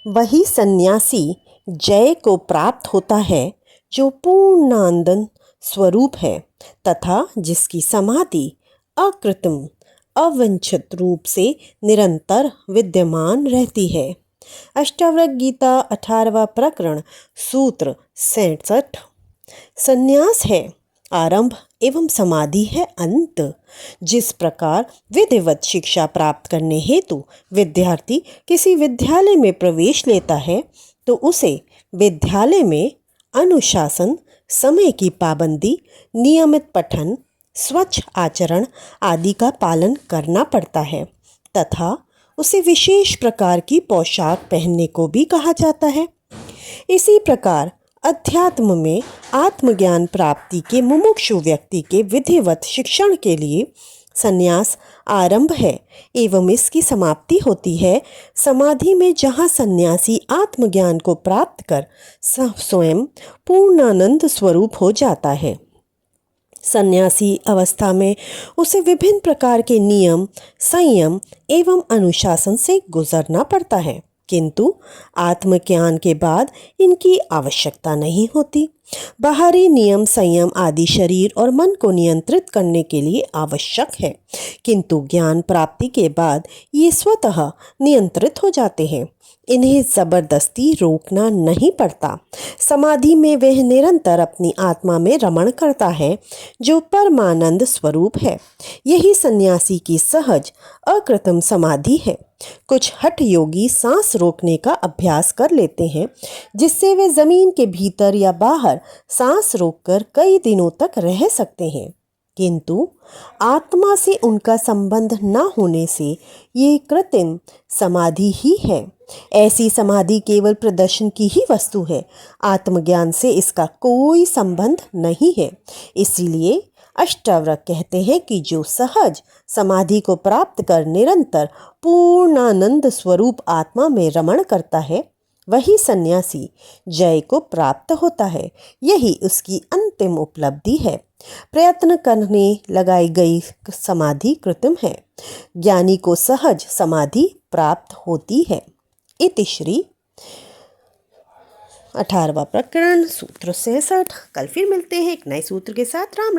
वही सन्यासी जय को प्राप्त होता है जो पूर्णानंद स्वरूप है तथा जिसकी समाधि अकृत्रिम अवंछित रूप से निरंतर विद्यमान रहती है। अष्टावक्र गीता 18वां प्रकरण सूत्र 67। संन्यास है आरंभ एवं समाधि है अंत। जिस प्रकार विधिवत शिक्षा प्राप्त करने हेतु विद्यार्थी किसी विद्यालय में प्रवेश लेता है तो उसे विद्यालय में अनुशासन, समय की पाबंदी, नियमित पठन, स्वच्छ आचरण आदि का पालन करना पड़ता है तथा उसे विशेष प्रकार की पोशाक पहनने को भी कहा जाता है। इसी प्रकार अध्यात्म में आत्मज्ञान प्राप्ति के मुमुक्षु व्यक्ति के विधिवत शिक्षण के लिए संन्यास आरंभ है एवं इसकी समाप्ति होती है समाधि में, जहाँ सन्यासी आत्मज्ञान को प्राप्त कर स्वयं पूर्णानंद स्वरूप हो जाता है। सन्यासी अवस्था में उसे विभिन्न प्रकार के नियम, संयम एवं अनुशासन से गुजरना पड़ता है, किंतु आत्मज्ञान के बाद इनकी आवश्यकता नहीं होती। बाहरी नियम, संयम आदि शरीर और मन को नियंत्रित करने के लिए आवश्यक है, किंतु ज्ञान प्राप्ति के बाद ये स्वतः नियंत्रित हो जाते हैं। इन्हें जबरदस्ती रोकना नहीं पड़ता। समाधि में वह निरंतर अपनी आत्मा में रमण करता है जो परमानंद स्वरूप है। यही सन्यासी की सहज अकृत्रिम समाधि है। कुछ हठ योगी सांस रोकने का अभ्यास कर लेते हैं, जिससे वे जमीन के भीतर या बाहर सांस रोककर कई दिनों तक रह सकते हैं, किंतु आत्मा से उनका संबंध न होने से ये कृत्रिम समाधि ही है। ऐसी समाधि केवल प्रदर्शन की ही वस्तु है, आत्मज्ञान से इसका कोई संबंध नहीं है। इसीलिए अष्टावक्र कहते हैं कि जो सहज समाधि को प्राप्त कर निरंतर पूर्णानंद स्वरूप आत्मा में रमण करता है, वही सन्यासी जय को प्राप्त होता है। यही उसकी अंतिम उपलब्धि है। प्रयत्न करने लगाई गई समाधि कृत्रिम है। ज्ञानी को सहज समाधि प्राप्त होती है। इति श्री 18वां प्रकरण सूत्र 67। कल फिर मिलते हैं एक नए सूत्र के साथ। राम राम।